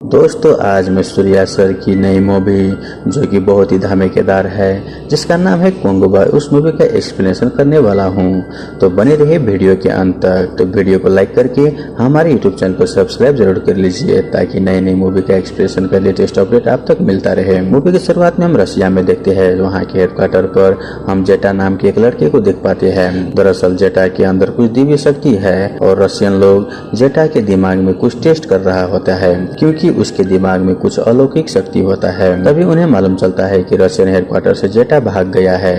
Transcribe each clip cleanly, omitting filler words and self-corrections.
दोस्तों आज मैं सूर्या सर की नई मूवी जो कि बहुत ही धमाकेदार है जिसका नाम है कोंगो, उस मूवी का एक्सप्लेनेशन करने वाला हूं। तो बने रहिए वीडियो के अंत तक। तो वीडियो को लाइक करके हमारे यूट्यूब चैनल को सब्सक्राइब जरूर कर लीजिए ताकि नई नई मूवी का एक्सप्लेनेशन का लेटेस्ट अपडेट आप तक मिलता रहे। मूवी की शुरुआत में हम रशिया में देखते हैं। वहाँ के हेडक्वार्टर पर हम जेटा नाम के एक लड़के को देख पाते हैं। दरअसल जेटा के अंदर कुछ दिव्य शक्ति है और रशियन लोग जेटा के दिमाग में कुछ टेस्ट कर रहा होता है क्योंकि उसके दिमाग में कुछ अलौकिक शक्ति होता है। तभी उन्हें मालूम चलता है कि रशियन हेडक्वार्टर से जेटा भाग गया है।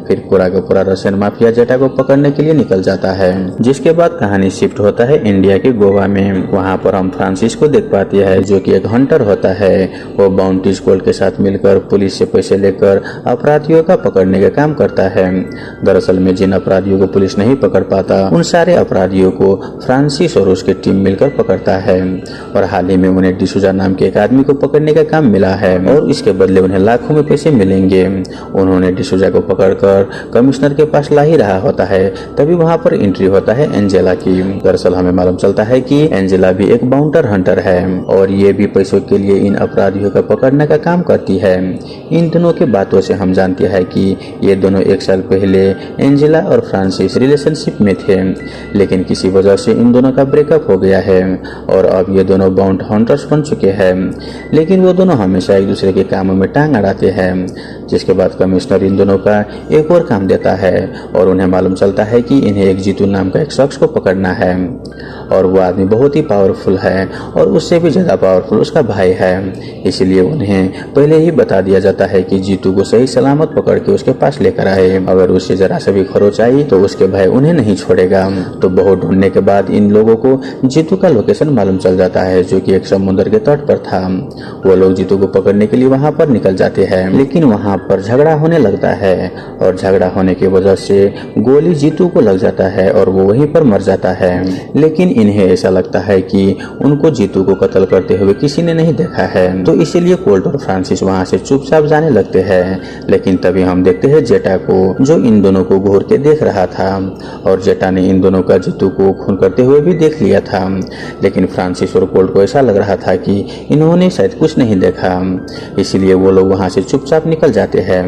फिर पूरा का पूरा रशियन माफिया जेटा को पकड़ने के लिए निकल जाता है। जिसके बाद कहानी शिफ्ट होता है इंडिया के गोवा में। वहाँ पर हम फ्रांसिस को देख पाते हैं जो कि एक हंटर होता है। वो बाउंटी स्क्वाड के साथ मिलकर पुलिस से पैसे लेकर अपराधियों का पकड़ने का काम करता है। दरअसल में जिन अपराधियों को पुलिस नहीं पकड़ पाता उन सारे अपराधियों को फ्रांसिस और उसकी टीम मिलकर पकड़ता है। और हाल ही में उन्हें डिसूजा नाम के एक आदमी को पकड़ने का काम मिला है और इसके बदले उन्हें लाखों में पैसे मिलेंगे। उन्होंने डिसूजा को पकड़कर कमिश्नर के पास ला ही रहा होता है। तभी वहां पर एंट्री होता है एंजेला की। दरअसल हमें मालूम चलता है कि एंजेला भी एक बाउंटर हंटर है और ये भी पैसों के लिए इन अपराधियों का पकड़ने का काम करती है। इन दोनों की बातों से हम जानते हैं कि ये दोनों एक साल पहले एंजेला और फ्रांसिस रिलेशनशिप में थे, लेकिन किसी वजह से इन दोनों का ब्रेकअप हो गया है और अब ये दोनों बाउंड हंटर्स बन चुके हैं। लेकिन वो दोनों हमेशा एक दूसरे के कामों में टांग अड़ाते हैं। जिसके बाद कमिश्नर इन दोनों का एक और काम देता है और उन्हें मालूम चलता है कि इन्हें एक जीतू नाम का एक शख्स को पकड़ना है और वो आदमी बहुत ही पावरफुल है और उससे भी ज्यादा पावरफुल उसका भाई है। इसलिए उन्हें पहले ही बता दिया जाता है कि जीतू को सही सलामत पकड़ के उसके पास लेकर आए। अगर उससे जरा सा भी खरोच आई तो उसके भाई उन्हें नहीं छोड़ेगा। तो बहुत ढूंढने के बाद इन लोगों को जीतू का लोकेशन मालूम चल जाता है जो कि एक समुद्र के तट पर था। वो लोग जीतू को पकड़ने के लिए वहां पर निकल जाते हैं, लेकिन वहां पर झगड़ा होने लगता है और झगड़ा होने की वजह से गोली जीतू को लग जाता है और वो वहीं पर मर जाता है। लेकिन इन्हें ऐसा लगता है कि उनको जीतू को कत्ल करते हुए किसी ने नहीं देखा है, तो इसीलिए कोल्ट और फ्रांसिस वहां से चुपचाप जाने लगते हैं। लेकिन तभी हम देखते हैं जेटा को जो इन दोनों को घूर के देख रहा था और जेटा ने इन दोनों का जीतू को खून करते हुए भी देख लिया था। लेकिन फ्रांसिस और कोल्ट को ऐसा लग रहा था कि इन्होंने शायद कुछ नहीं देखा, इसलिए वो लोग वहां से चुपचाप निकल जाते हैं।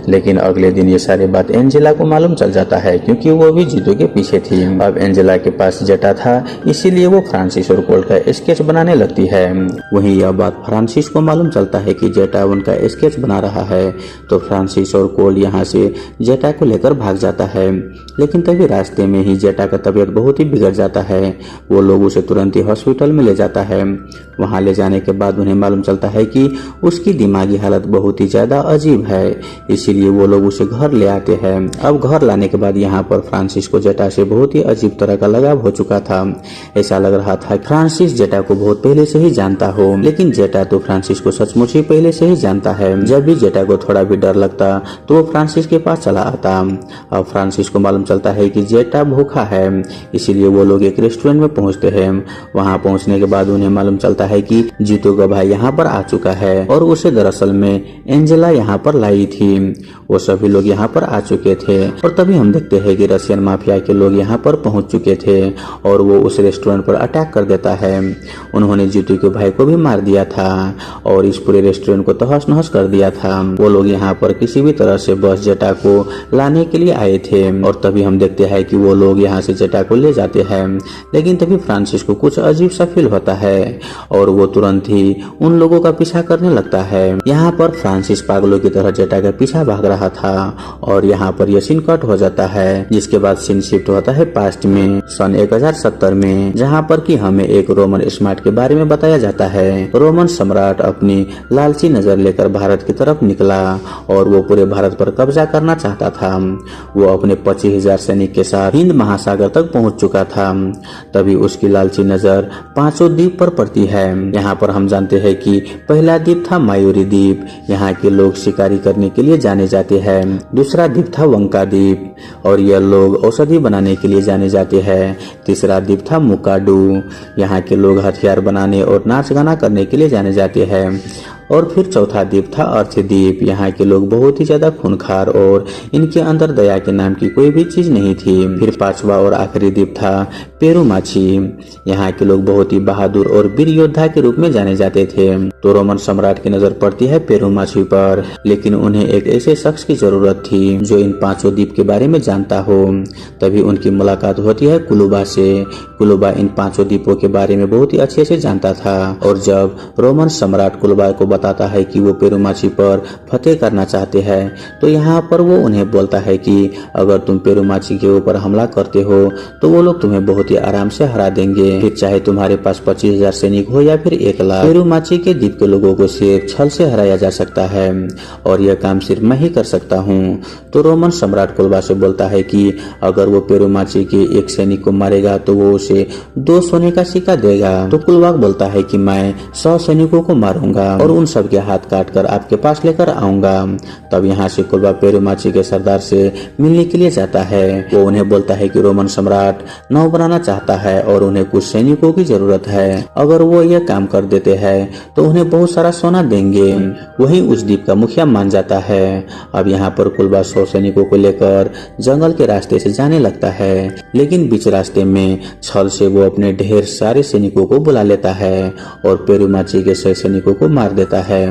लेकिन अगले दिन ये सारी बात एंजेला को मालूम चल जाता है क्योंकि वो भी जीतू के पीछे थी। अब एंजेला के पास जेटा था इसीलिए वो फ्रांसिस और कोल्ट का स्केच बनाने लगती है। वहीं यह बात फ्रांसिस को मालूम चलता है कि जेटा उनका स्केच बना रहा है, तो फ्रांसिस और कोल्ट यहाँ से जेटा को लेकर भाग जाता है। लेकिन तभी रास्ते में ही जेटा का तबीयत बहुत ही बिगड़ जाता है। वो लोग उसे तुरंत ही हॉस्पिटल में ले जाता है। वहां ले जाने के बाद उन्हें मालूम चलता है कि उसकी दिमागी हालत बहुत ही ज्यादा अजीब है, इसीलिए वो लोग उसे घर ले आते हैं। अब घर लाने के बाद यहाँ पर फ्रांसिस को जेटा से बहुत ही अजीब तरह का लगाव हो चुका था। ऐसा लग रहा था फ्रांसिस जेटा को बहुत पहले से ही जानता हो, लेकिन जेटा तो फ्रांसिस को सचमुच ही पहले से ही जानता है। जब भी जेटा को थोड़ा भी डर लगता तो वो फ्रांसिस के पास चला आता। अब फ्रांसिस को मालूम चलता है कि जेटा भूखा है, इसीलिए वो लोग एक रेस्टोरेंट में पहुंचते हैं। वहां पहुंचने के बाद उन्हें मालूम चलता है कि जीतू का भाई यहाँ पर आ चुका है और उसे दरअसल में एंजेला यहाँ पर लाई थी। वो सभी लोग यहाँ पर आ चुके थे और तभी हम देखते हैं कि रशियन माफिया के लोग यहाँ पर पहुंच चुके थे और वो उस रेस्टोरेंट पर अटैक कर देता है। उन्होंने जीतू के भाई को भी मार दिया था और इस पूरे रेस्टोरेंट को तहस नहस कर दिया था। वो लोग यहाँ पर किसी भी तरह से बस जेटा को लाने के लिए आए थे और तभी हम देखते हैं कि वो लोग यहाँ से जेटा को ले जाते हैं। लेकिन तभी फ्रांसिस को कुछ अजीब सा फील होता है और वो तुरंत ही उन लोगों का पीछा करने लगता है। यहाँ पर फ्रांसिस पागलों की तरह जेटा का पीछा भाग रहा था और यहाँ पर यह सीन कट हो जाता है। जिसके बाद सीन शिफ्ट होता है पास्ट में सन 1070 में, जहाँ पर कि हमें एक रोमन स्मार्ट के बारे में बताया जाता है। रोमन सम्राट अपनी लालची नजर लेकर भारत की तरफ निकला और वो पूरे भारत पर कब्जा करना चाहता था। वो अपने 25,000 सैनिक के साथ हिंद महासागर तक पहुंच चुका था। तभी उसकी लालची नजर 5 द्वीप पर पड़ती है। यहाँ पर हम जानते हैं कि पहला द्वीप था मायूरी द्वीप, यहाँ के लोग शिकारी करने के लिए जाने जाते हैं। दूसरा द्वीप था वंका द्वीप और यह लोग औषधि बनाने के लिए जाने जाते हैं। तीसरा द्वीप था मुकाडू, यहाँ के लोग हथियार बनाने और नाच गाना करने के लिए जाने जाते हैं। और फिर चौथा द्वीप था अर्थ द्वीप। यहाँ के लोग बहुत ही ज्यादा खूंखार और इनके अंदर दया के नाम की कोई भी चीज नहीं थी। फिर पांचवा और आखिरी द्वीप था पेरुमाची। यहाँ के लोग बहुत ही बहादुर और वीर योद्धा के रूप में जाने जाते थे। तो रोमन सम्राट की नजर पड़ती है पेरुमाची पर, लेकिन उन्हें एक ऐसे शख्स की जरूरत थी जो इन पांचों द्वीप के बारे में जानता हो। तभी उनकी मुलाकात होती है कुलुबा से। कुलुबा इन पांचों द्वीपों के बारे में बहुत ही अच्छे से जानता था, और जब रोमन सम्राट कुलुबा को बताता है कि वो पेरुमाची पर फतेह करना चाहते हैं, तो यहाँ पर वो उन्हें बोलता है कि अगर तुम पेरुमाची के ऊपर हमला करते हो तो वो लोग तुम्हें बहुत ही आराम से हरा देंगे, फिर चाहे तुम्हारे पास 25,000 सैनिक हो या फिर 1 लाख। पेरुमाची के द्वीप के लोगों को सिर्फ छल से हराया जा सकता है, और यह काम सिर्फ मैं ही कर सकता हूँ। तो रोमन सम्राट कुलुबा से बोलता है कि अगर वो पेरुमाची के एक सैनिक को मारेगा तो वो उसे 2 सोने का सिक्का देगा। तो कुलुबा बोलता है कि मैं 100 सैनिकों को मारूंगा और उन सब के हाथ काट कर आपके पास लेकर आऊंगा। तब यहाँ से कुलुबा पेरुमाची के सरदार से मिलने के लिए जाता है। वो उन्हें बोलता है कि रोमन सम्राट नाव बनाना चाहता है और उन्हें कुछ सैनिकों की जरूरत है। अगर वो यह काम कर देते हैं तो उन्हें बहुत सारा सोना देंगे। वही उस द्वीप का मुखिया मान जाता है। अब यहाँ पर कुलुबा 100 सैनिकों को लेकर जंगल के रास्ते से जाने लगता है, लेकिन बीच रास्ते में छल से वो अपने ढेर सारे सैनिकों को बुला लेता है और पेरुमाची के 100 सैनिकों को मार देता है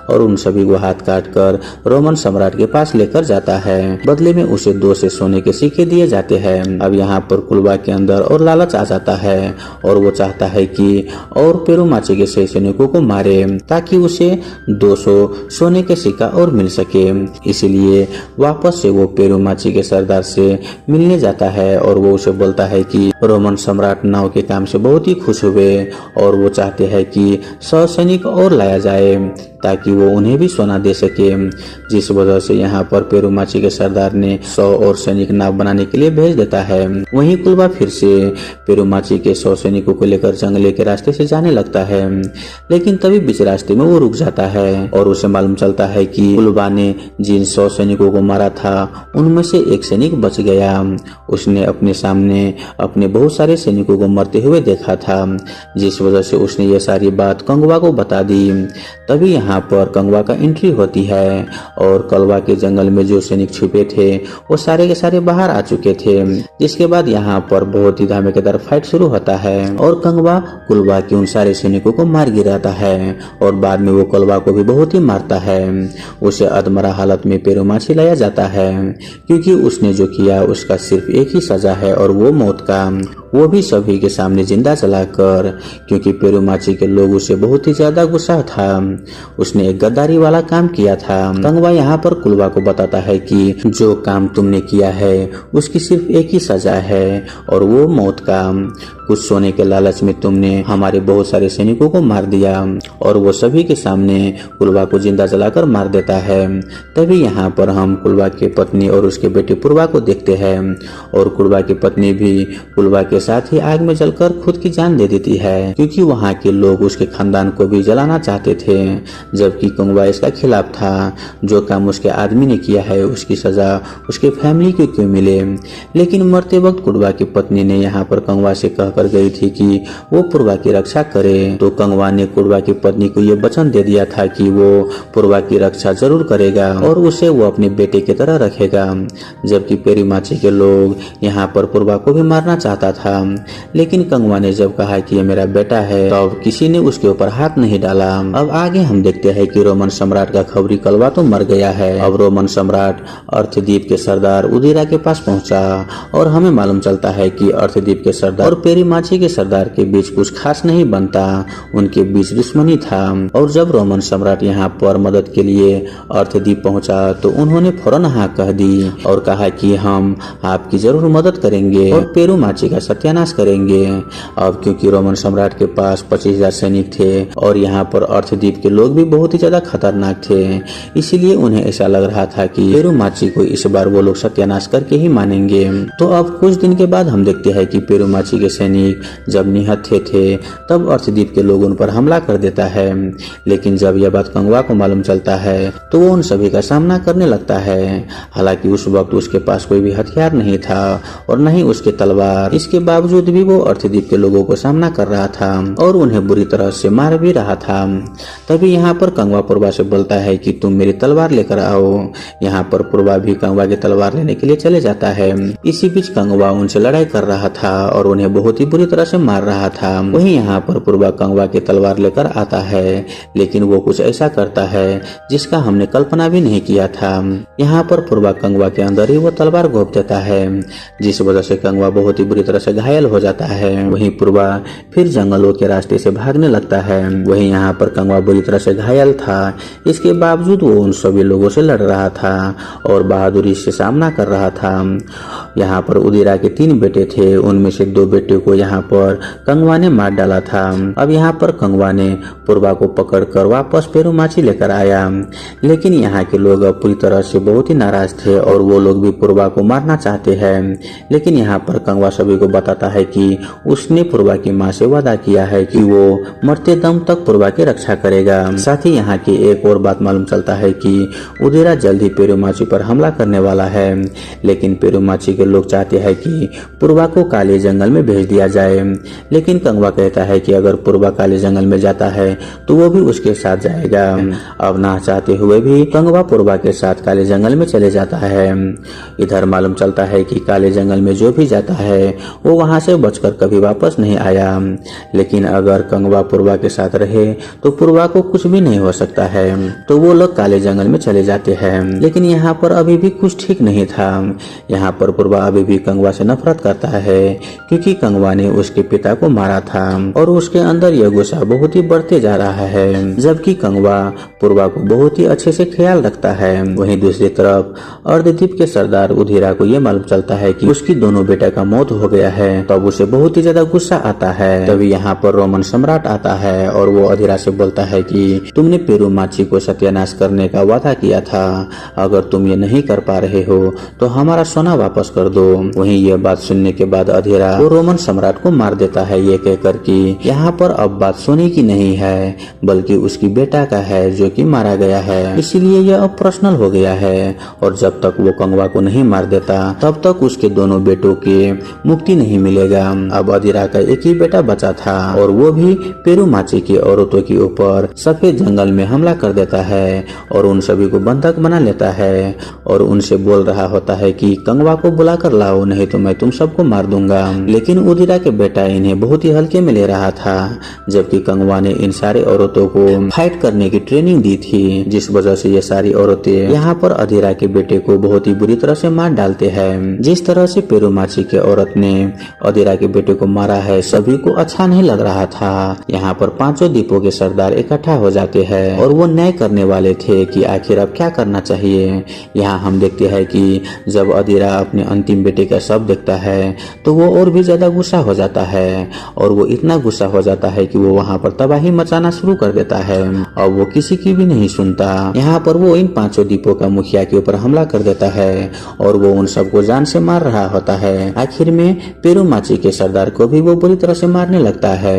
और उन सभी को हाथ काट कर रोमन सम्राट के पास लेकर जाता है। बदले में उसे 2 से सोने के सिक्के दिए जाते हैं। अब यहाँ पर कुलुबा के अंदर और लालच आ जाता है और वो चाहता है कि और पेरुमाची के 100 सैनिकों को मारे ताकि उसे 200 सोने के सिक्का और मिल सके। इसलिए वापस से वो पेरुमाची के सरदार से मिलने जाता है और वो उसे बोलता है कि रोमन सम्राट नाव के काम से बहुत ही खुश हुए और वो चाहते हैं कि 100 सैनिक और लाया जाए ताकि वो उन्हें भी सोना दे सके, जिस वजह से यहाँ पर पेरुमाची के सरदार ने 100 और सैनिक नाव बनाने के लिए भेज देता है। वहीं कुलुबा फिर से पेरुमाची के 100 सैनिकों को लेकर जंगले के रास्ते से जाने लगता है, लेकिन तभी बीच रास्ते में वो रुक जाता है और उसे मालूम चलता है कि कुलुबा ने जिन 100 सैनिकों को मारा था उनमें से एक सैनिक बच गया। उसने अपने सामने अपने बहुत सारे सैनिकों को मरते हुए देखा था, जिस वजह से उसने ये सारी बात कंगवा को बता दी। तभी यहाँ पर कंगवा का एंट्री होती है और कलवा के जंगल में जो सैनिक छुपे थे वो सारे के सारे बाहर आ चुके थे। जिसके बाद यहाँ पर बहुत ही धमाकेदार फाइट शुरू होता है और कंगवा कुलुबा के उन सारे सैनिकों को मार गिराता है और बाद में वो कुलुबा को भी बहुत ही मारता है। उसे अधमरा हालत में पेरुमाची लाया जाता है क्योंकि उसने जो किया उसका सिर्फ एक ही सजा है और वो मौत का, वो भी सभी के सामने जिंदा जलाकर, क्योंकि पेरुमाची के लोग उसे बहुत ही ज्यादा गुस्सा था। उसने एक गद्दारी वाला काम किया था। कंगवा यहाँ पर कुलुबा को बताता है कि जो काम तुमने किया है उसकी सिर्फ एक ही सजा है और वो मौत का। कुछ सोने के लालच में तुमने हमारे बहुत सारे सैनिकों को मार दिया और वो सभी के सामने कुलुबा को जिंदा जलाकर मार देता है। तभी यहाँ पर हम कुलुबा की पत्नी और उसके बेटे पुरवा को देखते हैं और कुलुबा की पत्नी भी कुलुबा के साथ ही आग में जलकर खुद की जान दे देती है, क्योंकि वहाँ के लोग उसके खानदान को भी जलाना चाहते थे, जबकि कंगवा इसका खिलाफ था। जो काम उसके आदमी ने किया है उसकी सजा उसके फैमिली को क्यों मिले। लेकिन मरते वक्त कुलुबा की पत्नी ने यहाँ पर कंगवा से कहकर गई थी कि वो पुरवा की रक्षा करे। तो कंगवा ने कुलुबा की पत्नी को ये वचन दे दिया था कि वो पुरवा की रक्षा जरूर करेगा और उसे वो अपने बेटे की तरह रखेगा। जबकि पेरुमाची के लोग यहाँ पर पुरवा को भी मारना चाहता था, लेकिन कंगवा ने जब कहा कि ये मेरा बेटा है तब किसी ने उसके ऊपर हाथ नहीं डाला। अब आगे हम देखते हैं कि रोमन सम्राट का खबरी कलवा तो मर गया है। अब रोमन सम्राट अर्थद्वीप के सरदार उदीरा के पास पहुंचा और हमें मालूम चलता है कि अर्थद्वीप के सरदार और पेरुमाची के सरदार के बीच कुछ खास नहीं बनता, उनके बीच दुश्मनी था। और जब रोमन सम्राट यहाँ पर मदद के लिए अर्थद्वीप पहुंचा तो उन्होंने फौरन हाँ कह दी और कहा कि हम आपकी जरूर मदद करेंगे और पेरुमाची का सत्यानाश करेंगे। अब क्योंकि रोमन सम्राट के पास 25,000 सैनिक थे और यहाँ पर अर्थद्वीप के लोग भी बहुत ही ज्यादा खतरनाक थे, इसीलिए उन्हें ऐसा लग रहा था कि पेरुमाची को इस बार वो लोग सत्यानाश करके ही मानेंगे। तो अब कुछ दिन के बाद हम देखते हैं कि पेरुमाची के सैनिक सैनिक जब निहत्थे थे तब अर्शदीप के लोग उन पर हमला कर देता है। लेकिन जब यह बात कंगवा को मालूम चलता है तो वो उन सभी का सामना करने लगता है। हालांकि उस वक्त उसके पास कोई भी हथियार नहीं था और न ही उसके तलवार। इसके बावजूद भी वो अर्शदीप के लोगों को सामना कर रहा था और उन्हें बुरी तरह से मार भी रहा था। तभी यहाँ पर कंगवा पूर्वा से बोलता है कि तुम मेरी तलवार लेकर आओ। यहाँ पर पूर्वा भी कंगवा की तलवार लेने के लिए चले जाता है। इसी बीच कंगवा उनसे लड़ाई कर रहा था और उन्हें बहुत ही बुरी तरह से मार रहा था। वहीं यहाँ पर पूर्वा कंगवा की तलवार लेकर आता है, लेकिन वो कुछ ऐसा करता है जिसका हमने कल्पना भी नहीं किया था। यहाँ पर पूर्वा कंगवा के अंदर ही वो तलवार घोंप देता है, जिस वजह से कंगवा बहुत ही बुरी तरह से घायल हो जाता है। वहीं पूर्वा फिर जंगलों के रास्ते से भागने लगता है। वहीं यहाँ पर कंगवा बुरी तरह से घायल था, इसके बावजूद वो उन सभी लोगों से लड़ रहा था और बहादुरी से सामना कर रहा था। यहाँ पर उदिरा के 3 बेटे थे, उनमें से 2 बेटे को यहाँ पर कंगवा ने मार डाला था। अब यहाँ पर कंगवा ने पूर्वा को पकड़कर वापस पेरुमाची लेकर आया, लेकिन यहाँ के लोग अब पूरी तरह से बहुत ही नाराज थे और वो लोग भी पूर्वा को मारना चाहते हैं। लेकिन यहाँ पर कंगवा सभी को बताता है कि उसने पूर्वा की माँ से वादा किया है कि वो मरते दम तक पूर्वा की रक्षा करेगा। साथ ही यहाँ की एक और बात मालूम चलता है कि उदिरा जल्द ही पेरुमाची पर हमला करने वाला है, लेकिन पेरुमाची के लोग चाहते हैं कि पूर्वा को काले जंगल में भेज दिया जाए। लेकिन कंगवा कहता है कि अगर पूर्वा काले जंगल में जाता है तो वो भी उसके साथ जाएगा। अब ना चाहते हुए भी कंगवा पूर्वा के साथ काले जंगल में चले जाता है। इधर मालूम चलता है कि काले जंगल में जो भी जाता है वो वहां से बचकर कभी वापस नहीं आया। लेकिन अगर कंगवा पूर्वा के साथ रहे तो पूर्वा को कुछ भी नहीं हो सकता है। तो वो लोग काले जंगल में चले जाते हैं। लेकिन यहाँ पर अभी भी कुछ ठीक नहीं था। यहाँ पर पूर्वा अभी भी कंगवा से नफरत करता है, क्योंकि कंगवा ने उसके पिता को मारा था और उसके अंदर यह गुस्सा बहुत ही बढ़ते जा रहा है, जबकि कंगवा पूर्वा को बहुत ही अच्छे से ख्याल रखता है। वहीं दूसरी तरफ अर्धद्वीप के सरदार उधिरा को यह मालूम चलता है कि उसकी दोनों बेटा का मौत हो गया है, तब उसे बहुत ही ज्यादा गुस्सा आता है। तभी यहाँ पर रोमन सम्राट आता है और वो अधीरा से बोलता है कि तुमने पेरुमाची को सत्यानाश करने का वादा किया था, अगर तुम ये नहीं कर पा रहे हो तो हमारा सोना वापस कर दो। वहीं यह बात सुनने के बाद अधीरा वो रोमन सम्राट को मार देता है, ये कहकर कि यहाँ पर अब बात सोने की नहीं है बल्कि उसकी बेटा का है जो कि मारा गया है, इसीलिए यह अब पर्सनल हो गया है। और जब तक वो कंगवा को नहीं मार देता तब तक उसके दोनों बेटों के मुक्ति नहीं मिलेगा। अब अधीरा का एक ही बेटा बचा था और वो भी पेरुमाची की औरतों के ऊपर सफेद जंगल में हमला कर देता है और उन सभी को बंधक बना लेता है और उनसे बोल रहा होता है कि कंगवा को बुला कर लाओ, नहीं तो मैं तुम सबको मार दूंगा। लेकिन उदिरा के बेटा इन्हें बहुत ही हल्के में ले रहा था, जबकि कंगवा ने इन सारे औरतों को फाइट करने की ट्रेनिंग दी थी, जिस वजह से ये सारी औरतें यहाँ पर अधीरा के बेटे को बहुत ही बुरी तरह से मार डालते हैं। जिस तरह से पेरुमाची के औरत ने अधीरा के बेटे को मारा है, सभी को अच्छा नहीं लग रहा था। यहाँ पर 5 द्वीपों के सरदार इकट्ठा हो जाते हैं और वो न्याय करने वाले थे कि आखिर अब क्या करना चाहिए। यहाँ हम देखते हैं कि जब अधीरा अपने अंतिम बेटे का शव देखता है तो वो और भी ज्यादा गुस्सा हो जाता है और वो इतना गुस्सा हो जाता है कि वो वहाँ पर तबाही मचाना शुरू कर देता है। अब वो किसी की भी नहीं सुनता। यहाँ पर वो इन 5 द्वीपों का मुखिया के ऊपर हमला कर देता है और वो उन सबको जान से मार रहा होता है। आखिर में पेरुमाची के सरदार को भी वो बुरी तरह से मारने लगता है।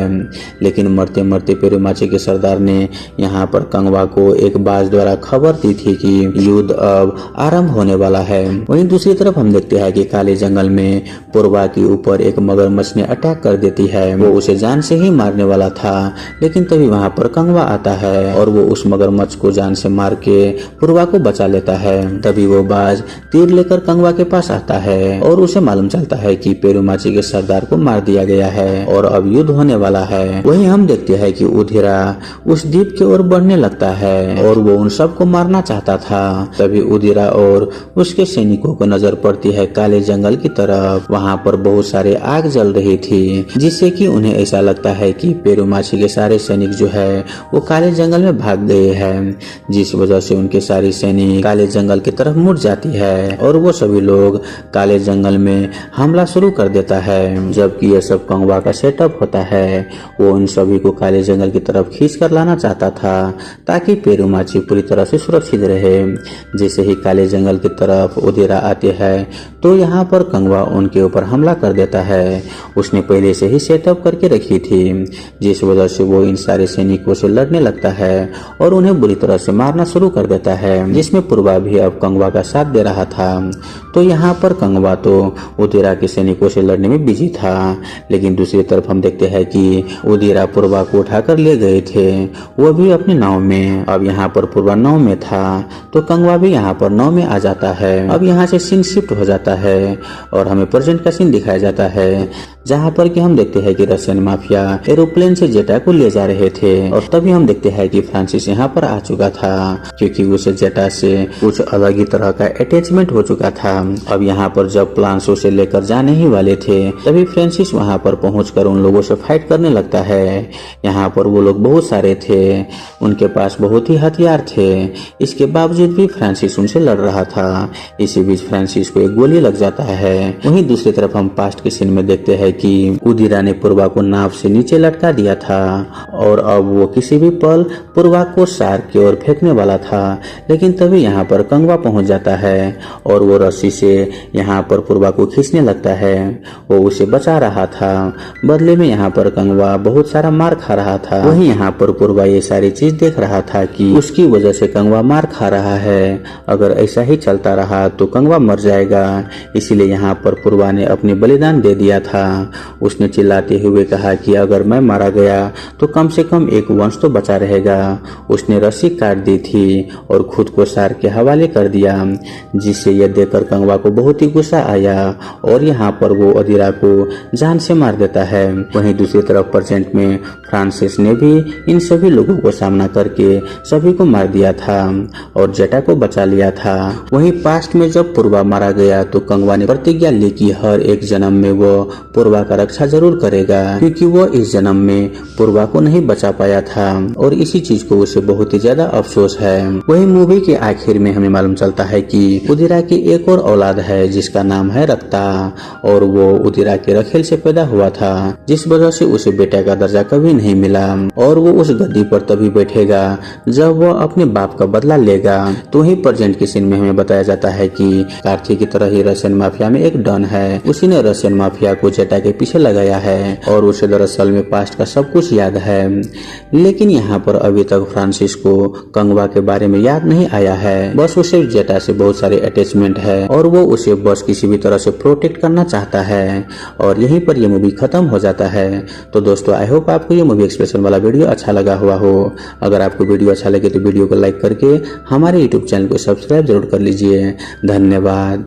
लेकिन मरते मरते पेरुमाची के सरदार ने यहाँ पर कंगवा को एक बाज द्वारा खबर दी थी कि युद्ध अब आरंभ होने वाला है। वहीं दूसरी तरफ हम देखते हैं कि काले जंगल में पूर्वा के ऊपर एक मगरमच्छ ने अटैक कर देती है। वो उसे जान से ही मारने वाला था, लेकिन तभी वहाँ पर कंगवा आता है और वो उस मगरमच्छ को जान से मार के पूर्वा को बचा लेता है। तभी वो बाज तीर लेकर कंगवा के पास आता है और उसे मालूम चलता है कि पेरुमाची के सरदार को मार दिया गया है और अब युद्ध होने वाला है। वहीं हम देखते हैं कि उधिरा उस द्वीप की ओर बढ़ने लगता है और वो उन सबको मारना चाहता था। तभी उधिरा और उसके सैनिकों को नजर पड़ती है काले जंगल की तरफ। वहाँ पर बहुत सारे आग जल रही थी, जिससे कि उन्हें ऐसा लगता है कि पेरुमाची के सारे सैनिक जो है वो काले जंगल में भाग गए हैं, जिस वजह से उनके सारे सैनिक काले जंगल की तरफ मुड़ जाती है और वो सभी लोग काले जंगल में हमला शुरू कर देता है। जबकि यह सब कंगवा का सेटअप होता है। वो उन सभी को काले जंगल की तरफ खींच कर लाना चाहता था ताकि पेरुमाची पूरी तरह से सुरक्षित रहे। जैसे ही काले जंगल की तरफ उधिरा आते हैं तो यहाँ पर कंगवा उनके ऊपर हमला कर देता है उसने पहले से ही सेटअप करके रखी थी, जिस वजह से वो इन सारे सैनिकों से लड़ने लगता है और उन्हें बुरी तरह से मारना शुरू कर देता है, जिसमें पूर्वा भी अब कंगवा का साथ दे रहा था। तो यहाँ पर कंगवा तो उदीरा के सैनिकों से लड़ने में बिजी था, लेकिन दूसरी तरफ हम देखते हैं कि उदीरा पूर्वा को उठाकर ले गए थे, वो भी अपने नाव में। अब यहाँ पर पूर्वा नाव में था तो कंगवा भी यहाँ पर नाव में आ जाता है। अब यहाँ से सीन शिफ्ट हो जाता है और हमें प्रेजेंट का सीन दिखाया जाता है, जहाँ पर कि हम देखते हैं कि रशियन माफिया एरोप्लेन से जेटा को ले जा रहे थे और तभी हम देखते हैं कि फ्रांसिस यहाँ पर आ चुका था, क्योंकि उसे जेटा से कुछ अलग ही तरह का अटैचमेंट हो चुका था। अब यहाँ पर जब प्लान्स उसे लेकर जाने ही वाले थे, तभी फ्रांसिस वहाँ पर पहुंचकर उन लोगों से फाइट करने लगता है। यहाँ पर वो लोग बहुत सारे थे, उनके पास बहुत ही हथियार थे, इसके बावजूद भी फ्रांसिस उनसे लड़ रहा था। इसी बीच फ्रांसिस को एक गोली लग जाता है। वहीं दूसरी तरफ हम पास्ट के सीन में देखते हैं कि उदीरा ने पूर्वा को नाव से नीचे लटका दिया था और अब वो किसी भी पल पूर्वा को शार्क की ओर फेंकने वाला था, लेकिन तभी यहाँ पर कंगवा पहुंच जाता है और वो रस्सी से यहाँ पर पूर्वा को खींचने लगता है। वो उसे बचा रहा था, बदले में यहाँ पर कंगवा बहुत सारा मार खा रहा था। वहीं यहाँ पर पूर्वा ये सारी चीज देख रहा था कि उसकी वजह से कंगवा मार खा रहा है। अगर ऐसा ही चलता रहा तो कंगवा मर जाएगा, इसीलिए यहाँ पर पूर्वा ने अपनी बलिदान दे दिया था। उसने चिल्लाते हुए कहा कि अगर मैं मारा गया तो कम से कम एक वंश तो बचा रहेगा। उसने रस्सी काट दी थी और खुद को शार्क के हवाले कर दिया, जिससे यह देखकर कंगवा को बहुत ही गुस्सा आया और यहाँ पर वो उदीरा को जान से मार देता है। वहीं दूसरी तरफ प्रेजेंट में फ्रांसिस ने भी इन सभी लोगों को सामना करके सभी को मार दिया था और जेटा को बचा लिया था। वहीं पास्ट में जब पूर्वा मारा गया तो कंगवा ने प्रतिज्ञा ली कि हर एक जन्म में वो पूर्वा का रक्षा जरूर करेगा, क्योंकि वो इस जन्म में पूर्वा को नहीं बचा पाया था और इसी चीज को उसे बहुत ही ज्यादा अफसोस है। वही मूवी के आखिर में हमें मालूम चलता है कि उदीरा की एक और औलाद है जिसका नाम है रक्ता और वो उदीरा के रखेल से पैदा हुआ था, जिस वजह से उसे बेटा का दर्जा कभी नहीं मिला और वो उस गद्दी पर तभी बैठेगा जब वो अपने बाप का बदला लेगा। तो ही प्रेजेंट के सीन में हमें बताया जाता है कि कार्थिक की तरह ही रशियन माफिया में एक डॉन है, उसी ने रशियन माफिया को जेटा के पीछे लगाया है और उसे दरअसल में पास्ट का सब कुछ याद है। लेकिन यहाँ पर अभी तक फ्रांसिस को कंगवा के बारे में याद नहीं आया है, बस उसे जेटा से बहुत सारे अटैचमेंट है और वो उसे बस किसी भी तरह से प्रोटेक्ट करना चाहता है और यहीं पर ये मूवी खत्म हो जाता है। तो दोस्तों आई होप आपको ये मूवी एक्सप्रेशन वाला वीडियो अच्छा लगा हुआ हो। अगर आपको वीडियो अच्छा लगे तो वीडियो को लाइक करके हमारे यूट्यूब चैनल को सब्सक्राइब जरूर कर लीजिए। धन्यवाद।